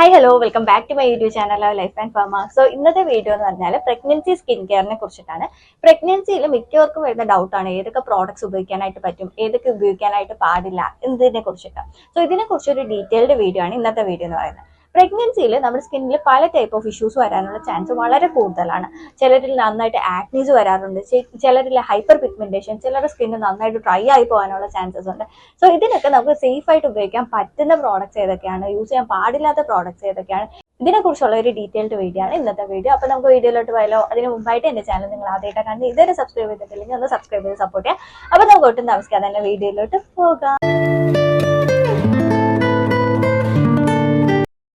Hi hello welcome back to my YouTube channel life and ഫാമ. So ഇന്നത്തെ video എന്ന് പറഞ്ഞാൽ പ്രഗ്നൻസി സ്കിൻ കെയറിനെ കുറിച്ചിട്ടാണ്. പ്രഗ്നൻസിയിൽ മിക്കവർക്കും വരുന്ന ഡൗട്ടാണ് ഏതൊക്കെ പ്രോഡക്ട്സ് ഉപയോഗിക്കാനായിട്ട് പറ്റും, ഏതൊക്കെ ഉപയോഗിക്കാനായിട്ട് പാടില്ല എന്നതിനെ കുറിച്ചിട്ടാണ്. സോ ഇതിനെ കുറിച്ചൊരു ഡീറ്റെയിൽഡ് വീഡിയോ ആണ് ഇന്നത്തെ വീഡിയോ എന്ന് പറയുന്നത്. പ്രഗ്നൻസിയിൽ നമ്മുടെ സ്കിന്നിൽ പല ടൈപ്പ് ഓഫ് ഇഷ്യൂസ് വരാനുള്ള ചാൻസ് വളരെ കൂടുതലാണ്. ചിലരിൽ നന്നായിട്ട് ആക്നീസ് വരാറുണ്ട്, ചിലരിൽ ഹൈപ്പർ പിഗ്മെന്റേഷൻ, ചിലരുടെ സ്കിന്ന് നന്നായിട്ട് ഡ്രൈ ആയി പോകാനുള്ള ചാൻസസ് ഉണ്ട്. സോ ഇതിനൊക്കെ നമുക്ക് സേഫ് ആയിട്ട് ഉപയോഗിക്കാൻ പറ്റുന്ന പ്രോഡക്ട്സ് ഏതൊക്കെയാണ്, യൂസ് ചെയ്യാൻ പാടില്ലാത്ത പ്രോഡക്ട്സ് ഏതൊക്കെയാണ്, ഇതിനെ കുറിച്ചുള്ള ഒരു ഡീറ്റെയിൽഡ് വീഡിയോ ആണ് ഇന്നത്തെ വീഡിയോ. അപ്പൊ നമുക്ക് വീഡിയോയിലോട്ട് പോയാലോ? അതിന് മുമ്പായിട്ട് എന്റെ ചാനൽ നിങ്ങൾ ആദ്യമായിട്ട് കണ്ട് ഇതുവരെ സബ്സ്ക്രൈബ് ചെയ്തിട്ടില്ലെങ്കിൽ ഒന്ന് സബ്സ്ക്രൈബ് ചെയ്ത് സപ്പോർട്ട് ചെയ്യാം. അപ്പൊ നമുക്ക് ഒട്ടും താമസിക്കാതെ തന്നെ വീഡിയോയിലോട്ട് പോകാം.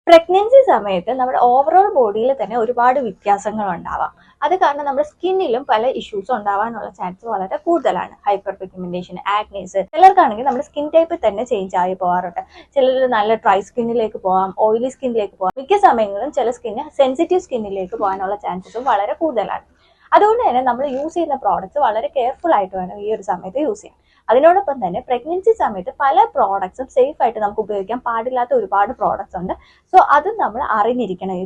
പ്രഗ്നൻസി സമയത്ത് നമ്മുടെ ഓവറോൾ ബോഡിയിൽ തന്നെ ഒരുപാട് വ്യത്യാസങ്ങൾ ഉണ്ടാവാം. അത് കാരണം നമ്മുടെ സ്കിന്നിലും പല ഇഷ്യൂസ് ഉണ്ടാവാനുള്ള ചാൻസ് വളരെ കൂടുതലാണ്. ഹൈപ്പർ പിഗ്മെന്റേഷൻ, ആക്നീസ്, ചിലർക്കാണെങ്കിൽ നമ്മുടെ സ്കിൻ ടൈപ്പ് തന്നെ ചേഞ്ച് ആയി പോകാറുണ്ട്. ചിലർ നല്ല ഡ്രൈ സ്കിന്നിലേക്ക് പോകാം, ഓയിലി സ്കിന്നിലേക്ക് പോകാം. മിക്ക സമയങ്ങളിലും ചില സ്കിന്ന് സെൻസിറ്റീവ് സ്കിന്നിലേക്ക് പോകാനുള്ള ചാൻസസും വളരെ കൂടുതലാണ്. അതുകൊണ്ട് തന്നെ നമ്മൾ യൂസ് ചെയ്യുന്ന പ്രോഡക്റ്റ്സ് വളരെ കെയർഫുൾ ആയിട്ട് വേണം ഈ ഒരു സമയത്ത് യൂസ് ചെയ്യാൻ. അതിനോടൊപ്പം തന്നെ പ്രഗ്നൻസി സമയത്ത് പല പ്രോഡക്ട്സും സേഫ് ആയിട്ട് നമുക്ക് ഉപയോഗിക്കാൻ പാടില്ലാത്ത ഒരുപാട് പ്രോഡക്ട്സ് ഉണ്ട്. സോ അത് നമ്മൾ അറിഞ്ഞിരിക്കണം.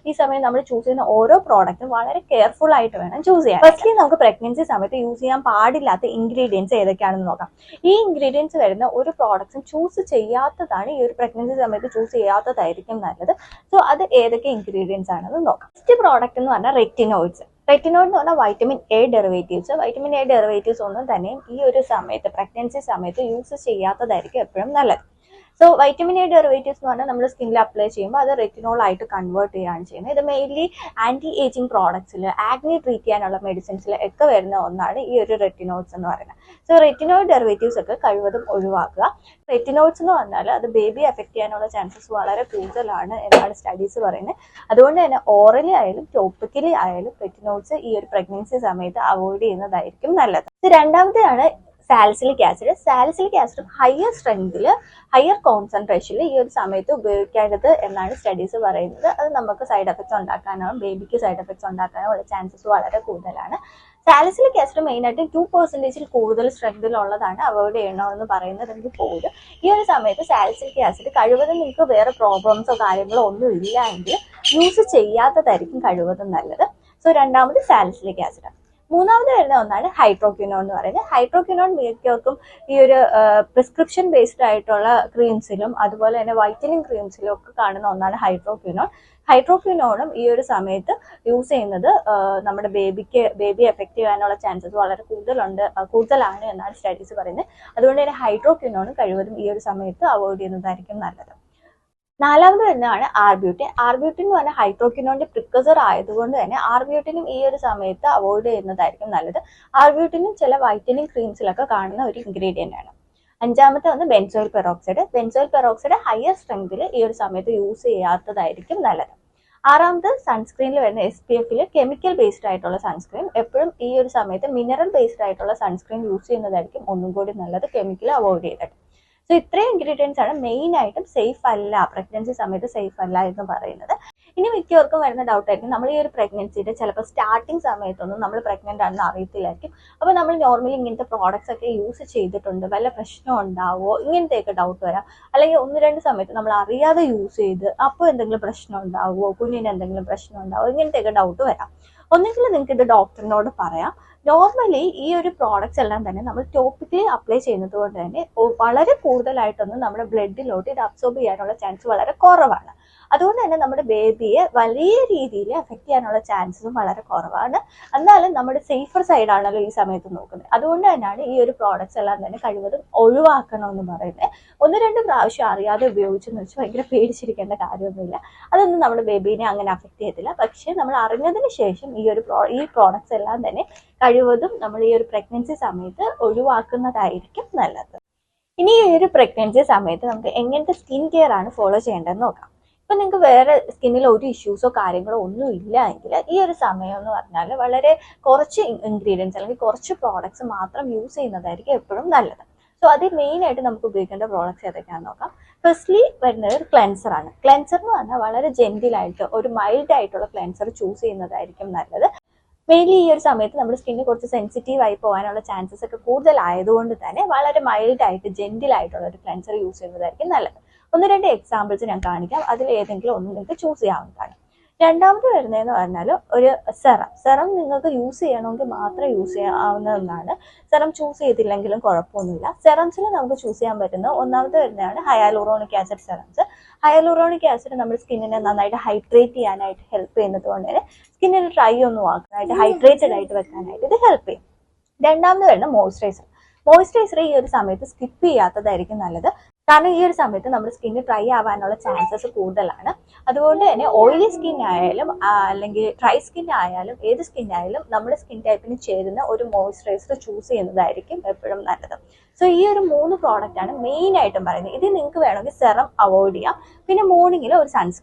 ഈ സമയം നമ്മൾ ചൂസ് ചെയ്യുന്ന ഓരോ പ്രോഡക്റ്റും വളരെ കെയർഫുൾ ആയിട്ട് വേണം ചൂസ് ചെയ്യാൻ. ഫസ്റ്റ്ലി നമുക്ക് പ്രഗ്നൻസി സമയത്ത് യൂസ് ചെയ്യാൻ പാടില്ലാത്ത ഇൻഗ്രീഡിയൻസ് ഏതൊക്കെയാണെന്ന് നോക്കാം. ഈ ഇൻഗ്രീഡിയൻസ് വരുന്ന ഒരു പ്രോഡക്ട്സും ചൂസ് ചെയ്യാത്തതാണ്, ഈ ഒരു പ്രഗ്നൻസി സമയത്ത് ചൂസ് ചെയ്യാത്തതായിരിക്കും നല്ലത്. സോ അത് ഏതൊക്കെ ഇൻഗ്രീഡിയൻസ് ആണെന്ന് നോക്കാം. ഫസ്റ്റ് പ്രോഡക്റ്റ് എന്ന് പറഞ്ഞാൽ റെറ്റിനോയിഡ്സ്. റെറ്റിനോയിഡ് എന്ന് പറഞ്ഞാൽ vitamin A derivatives. Vitamin A derivatives ഒന്നും തന്നെ ഈ ഒരു സമയത്ത് പ്രഗ്നൻസി സമയത്ത് യൂസ് ചെയ്യാത്തതായിരിക്കും എപ്പോഴും നല്ലത്. സോ വൈറ്റമിൻ എ ഡെറിവേറ്റീവ്സ് എന്ന് പറഞ്ഞാൽ നമ്മൾ സ്കിന്നിൽ അപ്ലൈ ചെയ്യുമ്പോൾ അത് റെറ്റിനോൾ ആയിട്ട് കൺവേർട്ട് ചെയ്യുകയാണ് ചെയ്യുന്നത്. ഇത് മെയിൻലി ആന്റി ഏജിങ് പ്രോഡക്ട്സിൽ, ആഗ്നി ട്രീറ്റ് ചെയ്യാനുള്ള മെഡിസിൻസിൽ ഒക്കെ വരുന്ന ഒന്നാണ് ഈ ഒരു റെറ്റിനോയിഡ്സ് എന്ന് പറയുന്നത്. സോ റെറ്റിനോയിഡ് ഡെറിവേറ്റീവ്സ് ഒക്കെ കഴിവതും ഒഴിവാക്കുക. റെറ്റിനോയിഡ്സ് എന്ന് പറഞ്ഞാൽ അത് ബേബിയെ എഫക്ട് ചെയ്യാനുള്ള ചാൻസസ് വളരെ കൂടുതലാണ് എന്നാണ് സ്റ്റഡീസ് പറയുന്നത്. അതുകൊണ്ട് തന്നെ ഓറലി ആയാലും ടോപ്പിക്കലി ആയാലും റെറ്റിനോയിഡ്സ് ഈ ഒരു പ്രഗ്നൻസി സമയത്ത് അവോയ്ഡ് ചെയ്യുന്നതായിരിക്കും നല്ലത്. രണ്ടാമത്തെയാണ് salicylic acid. Salicylic acid higher സ്ട്രെങ്തിൽ, ഹയർ കോൺസെൻട്രേഷനിൽ ഈ ഒരു സമയത്ത് ഉപയോഗിക്കരുത് എന്നാണ് സ്റ്റഡീസ് പറയുന്നത്. അത് നമുക്ക് സൈഡ് എഫക്ട്സ് ഉണ്ടാക്കാനോ ബേബിക്ക് സൈഡ് എഫക്ട്സ് ഉണ്ടാക്കാനോ ഉള്ള ചാൻസസ് വളരെ കൂടുതലാണ്. സാലിസിലിക് ആസിഡ് മെയിനായിട്ട് 2% കൂടുതൽ സ്ട്രെങ്തിലുള്ളതാണ് അവോയ്ഡ് ചെയ്യണമെന്ന് പറയുന്നത് പോലും ഈ ഒരു സമയത്ത് സാലിസിലിക് ആസിഡ് കഴിവതും നിങ്ങൾക്ക് വേറെ പ്രോബ്ലംസോ കാര്യങ്ങളോ ഒന്നും ഇല്ല എങ്കിൽ യൂസ് ചെയ്യാത്തതായിരിക്കും കഴിവതും നല്ലത്. സോ രണ്ടാമത് സാലിസിലിക് ആസിഡ്. മൂന്നാമത് വരുന്ന ഒന്നാണ് ഹൈഡ്രോക്വിനോൺ എന്ന് പറയുന്നത്. ഹൈഡ്രോക്വിനോൺ മിക്കവർക്കും ഈ ഒരു പ്രിസ്ക്രിപ്ഷൻ ബേസ്ഡ് ആയിട്ടുള്ള ക്രീംസിലും അതുപോലെ തന്നെ വൈറ്റനിങ് ക്രീംസിലും ഒക്കെ കാണുന്ന ഒന്നാണ് ഹൈഡ്രോക്വിനോൺ. ഹൈഡ്രോക്വിനോണും ഈ ഒരു സമയത്ത് യൂസ് ചെയ്യുന്നത് നമ്മുടെ ബേബിയെ എഫക്ട് ചെയ്യാനുള്ള ചാൻസസ് വളരെ കൂടുതലാണ് എന്നാണ് സ്റ്റഡീസ് പറയുന്നത്. അതുകൊണ്ട് തന്നെ ഹൈഡ്രോക്വിനോണും കഴിവതും ഈ ഒരു സമയത്ത് അവോയ്ഡ് ചെയ്യുന്നതായിരിക്കും നല്ലത്. നാലാമത് വരുന്നതാണ് ആർബ്യൂട്ടിൻ. ആർബ്യൂട്ടിൻ എന്ന് പറഞ്ഞാൽ ഹൈഡ്രോക്വിനോണിന്റെ പ്രിക്കസർ ആയതുകൊണ്ട് തന്നെ ആർബ്യൂട്ടിനും ഈ ഒരു സമയത്ത് അവോയ്ഡ് ചെയ്യുന്നതായിരിക്കും നല്ലത്. ആർബ്യൂട്ടിനും ചില വൈറ്റനിങ് ക്രീംസിലൊക്കെ കാണുന്ന ഒരു ഇൻഗ്രീഡിയന്റ് ആണ്. അഞ്ചാമത്തെ വന്ന് benzoyl peroxide. Benzoyl peroxide higher സ്ട്രെങ്തിൽ ഈ ഒരു സമയത്ത് യൂസ് ചെയ്യാത്തതായിരിക്കും നല്ലത്. ആറാമത് സൺസ്ക്രീനിൽ വരുന്ന SPF കെമിക്കൽ ബേസ്ഡ് ആയിട്ടുള്ള സൺസ്ക്രീൻ. എപ്പോഴും ഈ ഒരു സമയത്ത് മിനറൽ ബേസ്ഡ് ആയിട്ടുള്ള സൺസ്ക്രീൻ യൂസ് ചെയ്യുന്നതായിരിക്കും ഒന്നും കൂടി നല്ലത്, കെമിക്കൽ അവോയ്ഡ് ചെയ്തിട്ട്. സോ ഇത്രയും ഇൻഗ്രീഡിയൻസ് ആണ് മെയിൻ ആയിട്ടും സേഫ് അല്ല, പ്രഗ്നൻസി സമയത്ത് സേഫ് അല്ല എന്ന് പറയുന്നത്. ഇനി മിക്കവർക്കും വരുന്ന ഡൗട്ട് ആയിരിക്കും, നമ്മൾ ഈ ഒരു പ്രഗ്നൻസിയുടെ ചിലപ്പോൾ സ്റ്റാർട്ടിങ് സമയത്തൊന്നും നമ്മൾ പ്രഗ്നന്റ് ആണെന്ന് അറിയത്തില്ലായിരിക്കും. അപ്പോൾ നമ്മൾ നോർമലി ഇങ്ങനത്തെ പ്രോഡക്ട്സ് ഒക്കെ യൂസ് ചെയ്തിട്ടുണ്ട്, വല്ല പ്രശ്നം ഉണ്ടാവുമോ, ഇങ്ങനത്തെയൊക്കെ ഡൗട്ട് വരാം. അല്ലെങ്കിൽ 1-2 സമയത്ത് നമ്മൾ അറിയാതെ യൂസ് ചെയ്ത് അപ്പോൾ എന്തെങ്കിലും പ്രശ്നം ഉണ്ടാവുമോ, കുഞ്ഞിന് എന്തെങ്കിലും പ്രശ്നം ഉണ്ടാവുമോ, ഇങ്ങനത്തെയൊക്കെ ഡൗട്ട് വരാം. ഒന്നെങ്കിൽ നിങ്ങൾക്ക് ഇത് ഡോക്ടറിനോട് പറയാം. നോർമലി ഈ ഒരു പ്രോഡക്ട്സ് എല്ലാം തന്നെ നമ്മൾ ടോപ്പിക്കലി അപ്ലൈ ചെയ്യുന്നത് കൊണ്ട് തന്നെ വളരെ കൂടുതലായിട്ടൊന്നും നമ്മുടെ ബ്ലഡിലോട്ട് ഇത് അബ്സോർബ് ചെയ്യാനുള്ള ചാൻസ് വളരെ കുറവാണ്. അതുകൊണ്ട് തന്നെ നമ്മുടെ ബേബിയെ വലിയ രീതിയിൽ എഫക്ട് ചെയ്യാനുള്ള ചാൻസസും വളരെ കുറവാണ്. എന്നാലും നമ്മുടെ സേഫർ സൈഡാണല്ലോ ഈ സമയത്ത് നോക്കുന്നത്. അതുകൊണ്ട് തന്നെയാണ് ഈ ഒരു പ്രോഡക്ട്സ് എല്ലാം തന്നെ കഴിവതും ഒഴിവാക്കണമെന്ന് പറയുന്നത്. 1-2 പ്രാവശ്യം അറിയാതെ ഉപയോഗിച്ചെന്ന് വെച്ച് ഭയങ്കര പേടിച്ചിരിക്കേണ്ട കാര്യമൊന്നുമില്ല. അതൊന്നും നമ്മുടെ ബേബീനെ അങ്ങനെ അഫക്ട് ചെയ്യത്തില്ല. പക്ഷേ നമ്മൾ അറിഞ്ഞതിന് ശേഷം ഈ പ്രോഡക്ട്സ് എല്ലാം തന്നെ കഴിവതും നമ്മൾ ഈ ഒരു പ്രഗ്നൻസി സമയത്ത് ഒഴിവാക്കുന്നതായിരിക്കും നല്ലത്. ഇനി ഈ ഒരു പ്രഗ്നൻസി സമയത്ത് നമുക്ക് എങ്ങനത്തെ സ്കിൻ കെയർ ആണ് ഫോളോ ചെയ്യേണ്ടതെന്ന് നോക്കാം. ഇപ്പം നിങ്ങൾക്ക് വേറെ സ്കിന്നിൽ ഒരു ഇഷ്യൂസോ കാര്യങ്ങളോ ഒന്നും ഇല്ല എങ്കിൽ ഈ ഒരു സമയം എന്ന് പറഞ്ഞാൽ വളരെ കുറച്ച് ഇൻഗ്രീഡിയൻസ് അല്ലെങ്കിൽ കുറച്ച് പ്രോഡക്ട്സ് മാത്രം യൂസ് ചെയ്യുന്നതായിരിക്കും എപ്പോഴും നല്ലത്. സോ അത് മെയിനായിട്ട് നമുക്ക് ഉപയോഗിക്കേണ്ട പ്രോഡക്ട്സ് ഏതൊക്കെയാണെന്ന് നോക്കാം. ഫസ്റ്റ്ലി വരുന്നത് ഒരു ക്ലെൻസർ ആണ്. ക്ലെൻസർ എന്ന് പറഞ്ഞാൽ വളരെ ജെന്റിലായിട്ട് ഒരു മൈൽഡ് ആയിട്ടുള്ള ക്ലെൻസർ ചൂസ് ചെയ്യുന്നതായിരിക്കും നല്ലത്. മെയിൻലി ഈ ഒരു സമയത്ത് നമ്മുടെ സ്കിന്ന് കുറച്ച് സെൻസിറ്റീവ് ആയി പോകാനുള്ള ചാൻസസ് ഒക്കെ കൂടുതലായതുകൊണ്ട് തന്നെ വളരെ മൈൽഡ് ആയിട്ട് ജെന്റിൽ ആയിട്ടുള്ള ഒരു ക്ലെൻസർ യൂസ് ചെയ്യുന്നതായിരിക്കും നല്ലത്. ഒന്ന് രണ്ട് എക്സാമ്പിൾസ് ഞാൻ കാണിക്കാം, അതിൽ ഏതെങ്കിലും ഒന്ന് നിങ്ങൾക്ക് ചൂസ് ചെയ്യാവുന്നതാണ്. രണ്ടാമത് വരുന്നതെന്ന് പറഞ്ഞാൽ ഒരു സെറം നിങ്ങൾക്ക് യൂസ് ചെയ്യണമെങ്കിൽ മാത്രം യൂസ് ചെയ്യാവുന്നതാണ്. സെറം ചൂസ് ചെയ്തില്ലെങ്കിലും കുഴപ്പമൊന്നുമില്ല. സെറംസിൽ നമുക്ക് ചൂസ് ചെയ്യാൻ പറ്റുന്ന ഒന്നാമത് വരുന്നതാണ് hyaluronic acid serums. Hyaluronic acid നമ്മുടെ സ്കിന്നിനെ നന്നായിട്ട് ഹൈഡ്രേറ്റ് ചെയ്യാനായിട്ട് ഹെൽപ്പ് ചെയ്യുന്നത് കൊണ്ട് തന്നെ സ്കിന്നിൽ ഡ്രൈ ഒന്നും ആക്കാനായിട്ട് ഹൈഡ്രേറ്റഡ് ആയിട്ട് വെക്കാനായിട്ട് ഇത് ഹെൽപ്പ് ചെയ്യും. രണ്ടാമത് വരുന്ന മോയ്സ്ചറൈസർ ഈ ഒരു സമയത്ത് സ്കിപ്പ് ചെയ്യാത്തതായിരിക്കും നല്ലത്. കാരണം ഈ ഒരു സമയത്ത് നമ്മുടെ സ്കിന്ന് ഡ്രൈ ആവാനുള്ള ചാൻസസ് കൂടുതലാണ്. അതുകൊണ്ട് തന്നെ ഓയിലി സ്കിൻ ആയാലും അല്ലെങ്കിൽ ഡ്രൈ സ്കിൻ ആയാലും ഏത് സ്കിൻ ആയാലും നമ്മുടെ സ്കിൻ ടൈപ്പിന് ചേരുന്ന ഒരു മോയ്സ്ചറൈസർ ചൂസ് ചെയ്യുന്നതായിരിക്കും എപ്പോഴും നല്ലത്. സോ ഈ ഒരു 3 പ്രോഡക്റ്റ് ആണ് മെയിൻ ആയിട്ടും പറയുന്നത്. ഇത് നിങ്ങൾക്ക് വേണമെങ്കിൽ സെറം അവോയ്ഡ് ചെയ്യാം. പിന്നെ മോർണിംഗിൽ ഒരു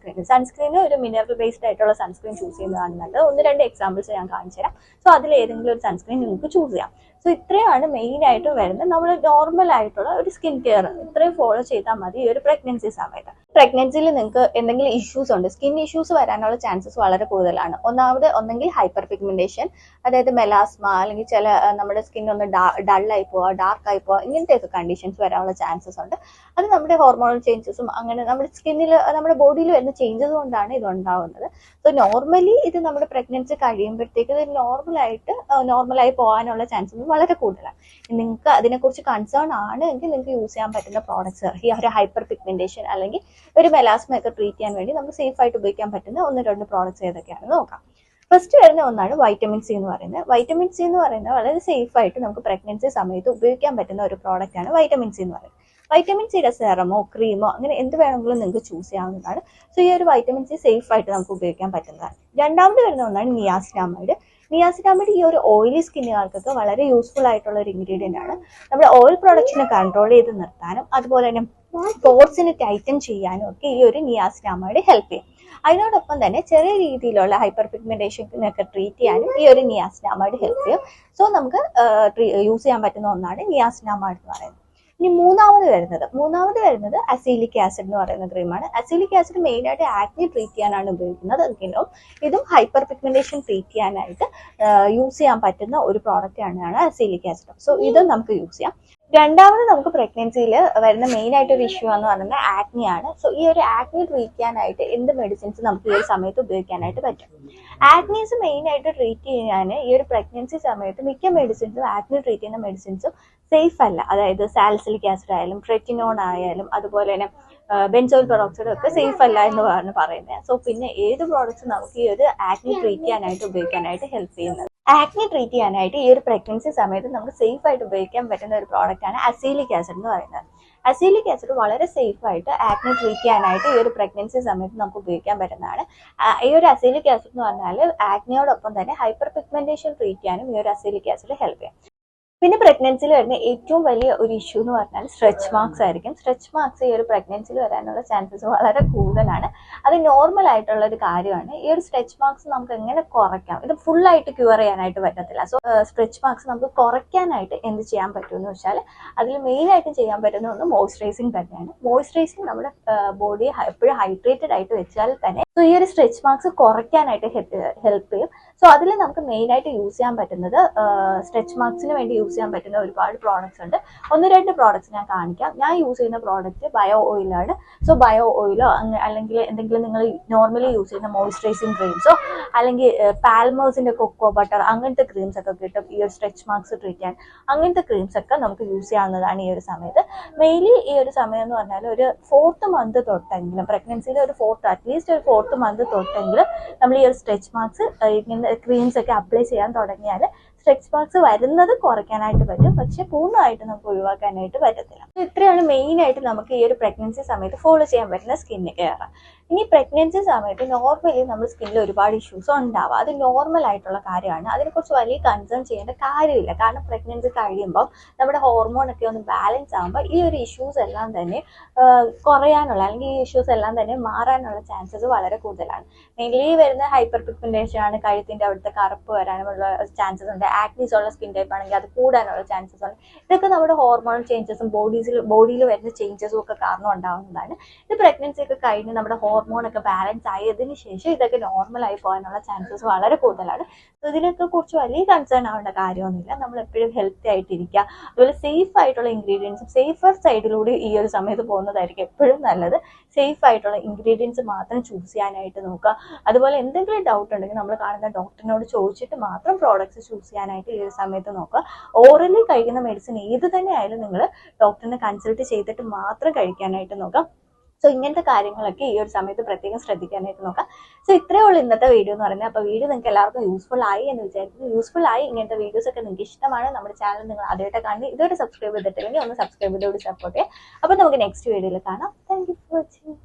സൺസ്ക്രീന് ഒരു മിനറൽ ബേസ്ഡ് ആയിട്ടുള്ള സൺസ്ക്രീൻ ചൂസ് ചെയ്യുന്നതാണ് നല്ലത്. ഒന്ന് രണ്ട് എക്സാമ്പിൾസ് ഞാൻ കാണിച്ചു തരാം. സോ അതിൽ ഏതെങ്കിലും ഒരു സൺസ്ക്രീൻ നിങ്ങൾക്ക് ചൂസ് ചെയ്യാം. സോ ഇത്രയാണ് മെയിൻ ആയിട്ട് വരുന്നത്. നമ്മൾ നോർമൽ ആയിട്ടുള്ള ഒരു സ്കിൻ കെയർ ഇത്രയും ഫോളോ ചെയ്താൽ മതി ഈ ഒരു പ്രഗ്നൻസി സമയത്ത്. പ്രഗ്നൻസിയിൽ നിങ്ങൾക്ക് എന്തെങ്കിലും ഇഷ്യൂസ് ഉണ്ട്, സ്കിൻ ഇഷ്യൂസ് വരാനുള്ള ചാൻസസ് വളരെ കൂടുതലാണ്. ഒന്നെങ്കിൽ ഹൈപ്പർ പിഗ്മെന്റേഷൻ, അതായത് മെലാസ്മ, അല്ലെങ്കിൽ ചില നമ്മുടെ സ്കിൻ ഒന്ന് ഡള്ളായി പോവുക, ഡാർക്ക് ആയി പോവുക, ഇങ്ങനത്തെയൊക്കെ കണ്ടീഷൻസ് വരാനുള്ള ചാൻസസ് ഉണ്ട്. അത് നമ്മുടെ ഹോർമോണൽ ചേഞ്ചസും അങ്ങനെ നമ്മുടെ സ്കിന്നിൽ നമ്മുടെ ബോഡിയിൽ വരുന്ന ചേഞ്ചസ് കൊണ്ടാണ് ഇത് ഉണ്ടാവുന്നത്. സോ നോർമലി ഇത് നമ്മുടെ പ്രഗ്നൻസി കഴിയുമ്പോഴത്തേക്ക് ഇത് നോർമലായി പോകാനുള്ള ചാൻസസ് വളരെ കൂടുതലാണ്. നിങ്ങൾക്ക് അതിനെക്കുറിച്ച് കൺസേൺ ആണ് എങ്കിൽ നിങ്ങൾക്ക് യൂസ് ചെയ്യാൻ പറ്റുന്ന പ്രോഡക്ട്സ് ഈ ഒരു ഹൈപ്പർ പിഗ്മെന്റേഷൻ അല്ലെങ്കിൽ ഒരു മെലാസ്മ ഒക്കെ ട്രീറ്റ് ചെയ്യാൻ വേണ്ടി നമുക്ക് സേഫ് ആയിട്ട് ഉപയോഗിക്കാൻ പറ്റുന്ന ഒന്ന് രണ്ട് പ്രോഡക്ട്സ് ഏതൊക്കെയാണെന്ന് നോക്കാം. ഫസ്റ്റ് വരുന്ന ഒന്നാണ് വൈറ്റമിൻ സി എന്ന് പറയുന്നത്. വൈറ്റമിൻ സി എന്ന് പറയുന്നത് വളരെ സേഫ് ആയിട്ട് നമുക്ക് പ്രഗ്നൻസി സമയത്ത് ഉപയോഗിക്കാൻ പറ്റുന്ന ഒരു പ്രോഡക്റ്റ് ആണ് വൈറ്റമിൻ സി എന്ന് പറയുന്നത്. വൈറ്റമിൻ സിയുടെ സെറമോ ക്രീമോ അങ്ങനെ എന്ത് വേണമെങ്കിലും നിങ്ങൾക്ക് ചൂസ് ചെയ്യാവുന്നതാണ്. സോ ഈ ഒരു വൈറ്റമിൻ സി സേഫ് ആയിട്ട് നമുക്ക് ഉപയോഗിക്കാൻ പറ്റുന്നതാണ്. രണ്ടാമത് വരുന്ന ഒന്നാണ് നിയാസിനാമൈഡ്. നിയാസിനാമൈഡ് ഈ ഒരു ഓയിലി സ്കിന്നുകാർക്കൊക്കെ വളരെ യൂസ്ഫുൾ ആയിട്ടുള്ള ഒരു ഇൻഗ്രീഡിയന്റ് ആണ്. നമ്മുടെ ഓയിൽ പ്രൊഡക്ഷനെ കൺട്രോൾ ചെയ്ത് നിർത്താനും അതുപോലെ തന്നെ പോർസിന് ടൈറ്റൻ ചെയ്യാനും ഒക്കെ ഈ ഒരു നിയാസിനാമൈഡ് ഹെൽപ്പ് ചെയ്യും. അതിനോടൊപ്പം തന്നെ ചെറിയ രീതിയിലുള്ള ഹൈപ്പർ പിഗ്മെന്റേഷനൊക്കെ ട്രീറ്റ് ചെയ്യാനും ഈ ഒരു നിയാസിനാമൈഡ് ഹെൽപ്പ് ചെയ്യും. സോ നമുക്ക് യൂസ് ചെയ്യാൻ പറ്റുന്ന ഒന്നാണ് നിയാസിനാമൈഡ് എന്ന് പറയുന്നത്. ഇനി മൂന്നാമത് വരുന്നത് അസീലിക് ആസിഡ് എന്ന് പറയുന്ന ക്രീമാണ്. അസീലിക് ആസിഡ് മെയിൻ ആയിട്ട് ആക്നെ ട്രീറ്റ് ചെയ്യാനാണ് ഉപയോഗിക്കുന്നത്. എങ്കിലും ഇതും ഹൈപ്പർ പിഗ്മെന്റേഷൻ ട്രീറ്റ് ചെയ്യാനായിട്ട് യൂസ് ചെയ്യാൻ പറ്റുന്ന ഒരു പ്രോഡക്റ്റ് ആണ് അസീലിക് ആസിഡ്. സോ ഇതും നമുക്ക് യൂസ് ചെയ്യാം. രണ്ടാമത് നമുക്ക് പ്രഗ്നൻസിയിൽ വരുന്ന മെയിൻ ആയിട്ട് ഒരു ഇഷ്യൂ എന്ന് പറയുന്നത് ആക്നി ആണ്. സോ ഈ ഒരു ആക്നി ട്രീറ്റ് ചെയ്യാനായിട്ട് എന്ത് മെഡിസിൻസ് നമുക്ക് ഈ ഒരു സമയത്ത് ഉപയോഗിക്കാനായിട്ട് പറ്റും? ആക്നീസ് മെയിൻ ആയിട്ട് ട്രീറ്റ് ചെയ്യാൻ ഈ ഒരു പ്രഗ്നൻസി സമയത്ത് മിക്ക മെഡിസിൻസും ആക്നി ട്രീറ്റ് ചെയ്യുന്ന മെഡിസിൻസും സേഫ് അല്ല. അതായത് സാലിസിലിക് ആസിഡ് ആയാലും ട്രെറ്റിനോൺ ആയാലും അതുപോലെ തന്നെ ബെൻസോയിൽ പെറോക്സൈഡ് ഒക്കെ സേഫ് അല്ല എന്ന് പറയുന്നത്. സോ പിന്നെ ഏത് പ്രോഡക്റ്റ്സ് നമുക്ക് ഈ ഒരു ആക്നി ട്രീറ്റ് ചെയ്യാനായിട്ട് ഉപയോഗിക്കാനായിട്ട് ഹെൽപ്പ് ചെയ്യുന്നത്? ആക്നി ട്രീറ്റ് ചെയ്യാനായിട്ട് ഈ ഒരു പ്രഗ്നൻസി സമയത്ത് നമുക്ക് സേഫ് ആയിട്ട് ഉപയോഗിക്കാൻ പറ്റുന്ന ഒരു പ്രോഡക്റ്റ് ആണ് അസീലിക് ആസിഡ് എന്ന് പറയുന്നത്. അസീലിക് ആസിഡ് വളരെ സേഫ് ആയിട്ട് ആക്നി ട്രീറ്റ് ചെയ്യാനായിട്ട് ഈ ഒരു പ്രഗ്നൻസി സമയത്ത് നമുക്ക് ഉപയോഗിക്കാൻ പറ്റുന്നതാണ്. ഈ ഒരു അസീലിക് ആസിഡ് എന്ന് പറഞ്ഞാൽ ആക്നിയോടൊപ്പം തന്നെ ഹൈപ്പർ പിഗ്മെന്റേഷൻ ട്രീറ്റ് ചെയ്യാനും ഈ ഒരു അസീലിക് ആസിഡ് ഹെൽപ്പ് ചെയ്യും. പിന്നെ പ്രഗ്നൻസിയിൽ വരുന്ന ഏറ്റവും വലിയ ഒരു ഇഷ്യൂ എന്ന് പറഞ്ഞാൽ സ്ട്രെച്ച് മാർക്സ് ആയിരിക്കും. സ്ട്രെച്ച് മാർക്സ് ഈ ഒരു പ്രഗ്നൻസിയിൽ വരാനുള്ള ചാൻസസ് വളരെ കൂടുതലാണ്. അത് നോർമൽ ആയിട്ടുള്ള ഒരു കാര്യമാണ്. ഈ ഒരു സ്ട്രെച്ച് മാർക്സ് നമുക്ക് എങ്ങനെ കുറയ്ക്കാം? ഇത് ഫുൾ ആയിട്ട് ക്യൂർ ചെയ്യാനായിട്ട് പറ്റത്തില്ല. സോ സ്ട്രെച്ച് മാർക്സ് നമുക്ക് കുറയ്ക്കാനായിട്ട് എന്ത് ചെയ്യാൻ പറ്റുമെന്ന് വെച്ചാൽ അതിൽ മെയിൻ ആയിട്ട് ചെയ്യാൻ പറ്റുന്ന ഒന്ന് മോയ്സ്ചറൈസിങ് തന്നെയാണ്. മോയ്സ്ചറൈസിങ് നമ്മുടെ ബോഡിയെ എപ്പോഴും ഹൈഡ്രേറ്റഡ് ആയിട്ട് വെച്ചാൽ തന്നെ സോ ഈ ഒരു സ്ട്രെച്ച് മാർക്സ് കുറയ്ക്കാനായിട്ട് ഹെൽപ്പ് ചെയ്യും. സോ അതിൽ നമുക്ക് മെയിൻ ആയിട്ട് യൂസ് ചെയ്യാൻ പറ്റുന്നത് സ്ട്രെച്ച് മാർക്സിന് വേണ്ടി യൂസ് ചെയ്യാൻ പറ്റുന്ന ഒരുപാട് പ്രോഡക്ട്സ് ഉണ്ട്. ഒന്ന് രണ്ട് പ്രോഡക്ട്സ് ഞാൻ കാണിക്കാം. ഞാൻ യൂസ് ചെയ്യുന്ന പ്രോഡക്റ്റ് ബയോ ഓയിലാണ്. സോ ബയോ ഓയിലോ അല്ലെങ്കിൽ എന്തെങ്കിലും നിങ്ങൾ നോർമലി യൂസ് ചെയ്യുന്ന മോയ്സ്ചറൈസിങ് ക്രീംസോ അല്ലെങ്കിൽ പാൽമേഴ്സിന്റെ കൊക്കോ ബട്ടർ അങ്ങനത്തെ ക്രീംസ് ഒക്കെ കിട്ടും ഈ ഒരു സ്ട്രെച്ച് മാർക്സ് ട്രീറ്റ് ചെയ്യാൻ. അങ്ങനത്തെ ക്രീംസ് ഒക്കെ നമുക്ക് യൂസ് ചെയ്യാവുന്നതാണ് ഈ ഒരു സമയത്ത്. മെയിൻലി ഈ ഒരു സമയം എന്ന് പറഞ്ഞാൽ ഒരു 4th മന്ത് തൊട്ടെങ്കിലും പ്രഗ്നൻസിയിലെ ഒരു അറ്റ്ലീസ്റ്റ് ഒരു 4th മന്ത് തൊട്ടെങ്കിലും നമ്മൾ ഈ ഒരു സ്ട്രെച്ച് മാർക്സ് ഇങ്ങനെ ക്രീംസ് ഒക്കെ അപ്ലൈ ചെയ്യാൻ തുടങ്ങിയാൽ സ്ട്രെച്ച് മാർക്സ് വരുന്നത് കുറയ്ക്കാനായിട്ട് പറ്റും. പക്ഷെ പൂർണ്ണമായിട്ട് നമുക്ക് ഒഴിവാക്കാനായിട്ട് പറ്റത്തില്ല. ഇത്രയാണ് മെയിൻ ആയിട്ട് നമുക്ക് ഈ ഒരു പ്രഗ്നൻസി സമയത്ത് ഫോളോ ചെയ്യാൻ പറ്റുന്ന സ്കിൻ കെയർ. ഇനി പ്രഗ്നൻസി സമയത്ത് നോർമലി നമ്മുടെ സ്കിന്നിൽ ഒരുപാട് ഇഷ്യൂസ് ഉണ്ടാവാം. അത് നോർമൽ ആയിട്ടുള്ള കാര്യമാണ്. അതിനെക്കുറിച്ച് വലിയ കൺസേൺ ചെയ്യേണ്ട കാര്യമില്ല. കാരണം പ്രഗ്നൻസി കഴിയുമ്പോൾ നമ്മുടെ ഹോർമോണൊക്കെ ഒന്ന് ബാലൻസ് ആകുമ്പോൾ ഈ ഒരു ഇഷ്യൂസ് എല്ലാം തന്നെ കുറയാനുള്ള അല്ലെങ്കിൽ ഈ ഇഷ്യൂസ് എല്ലാം തന്നെ മാറാനുള്ള ചാൻസസ് വളരെ കൂടുതലാണ്. മെയിൻലി വരുന്ന ഹൈപ്പർ പിഗ്മെന്റേഷൻ ആണ്. കഴുത്തിന്റെ അവിടുത്തെ കറുപ്പ് വരാനുള്ള ചാൻസസ് ഉണ്ട്. ആക്നീസ് ഉള്ള സ്കിൻ ടൈപ്പ് ആണെങ്കിൽ അത് കൂടാനുള്ള ചാൻസസ് ഉണ്ട്. ഇതൊക്കെ നമ്മുടെ ഹോർമോണൽ ചേഞ്ചസും ബോഡിയിൽ വരുന്ന ചേഞ്ചസും ഒക്കെ കാരണം ഉണ്ടാവുന്നതാണ്. ഇത് പ്രഗ്നൻസി ഒക്കെ കഴിഞ്ഞ് നമ്മുടെ ഹോർമോൺ ഒക്കെ ബാലൻസ് ആയതിനു ശേഷം ഇതൊക്കെ നോർമൽ ആയി പോകാനുള്ള ചാൻസസ് വളരെ കൂടുതലാണ്. ഇതിനൊക്കെ കുറിച്ച് വലിയ കൺസേൺ ആവേണ്ട കാര്യമൊന്നുമില്ല. നമ്മൾ എപ്പോഴും ഹെൽത്തി ആയിട്ടിരിക്കുക, അതുപോലെ സേഫ് ആയിട്ടുള്ള ഇൻഗ്രീഡിയൻസും സേഫർ സൈഡിലൂടെ ഈ ഒരു സമയത്ത് പോകുന്നതായിരിക്കും എപ്പോഴും നല്ലത്. സേഫ് ആയിട്ടുള്ള ഇൻഗ്രീഡിയൻസ് മാത്രം ചൂസ് ചെയ്യാനായിട്ട് നോക്കുക. അതുപോലെ എന്തെങ്കിലും ഡൗട്ട് ഉണ്ടെങ്കിൽ നമ്മൾ കാണുന്ന ഡോക്ടറിനോട് ചോദിച്ചിട്ട് മാത്രം പ്രോഡക്ട്സ് ചൂസ് ചെയ്യാനായിട്ട് ഈ ഒരു സമയത്ത് നോക്കുക. ഓറലി കഴിക്കുന്ന മെഡിസിൻ ഏത് തന്നെ ആയാലും നിങ്ങൾ ഡോക്ടറിനെ കൺസൾട്ട് ചെയ്തിട്ട് മാത്രം കഴിക്കാനായിട്ട് നോക്കാം. സോ ഇങ്ങനത്തെ കാര്യങ്ങളൊക്കെ ഈ ഒരു സമയത്ത് പ്രത്യേകം ശ്രദ്ധിക്കാനായിട്ട് നോക്കാം. സോ ഇത്രയേ ഉള്ളൂ ഇന്നത്തെ വീഡിയോ എന്ന് പറഞ്ഞാൽ. അപ്പോൾ വീഡിയോ നിങ്ങൾക്ക് എല്ലാവർക്കും യൂസ്ഫുൾ ആയി എന്ന് വിചാരിക്കുന്നു. യൂസ്ഫുൾ ആയി ഇങ്ങനത്തെ വീഡിയോസ് ഒക്കെ നിങ്ങൾക്ക് ഇഷ്ടമാണ്, നമ്മുടെ ചാനൽ നിങ്ങൾ ആദ്യമായിട്ട് കാണുന്നത് ഇതുവരെ സബ്സ്ക്രൈബ് ചെയ്തിട്ടില്ലെങ്കിൽ ഒന്ന് സബ്സ്ക്രൈബ് ചെയ്തോട് സപ്പോർട്ട് ചെയ്യുക. അപ്പോൾ നമുക്ക് നെക്സ്റ്റ് വീഡിയോയിൽ കാണാം. Thank you for watching.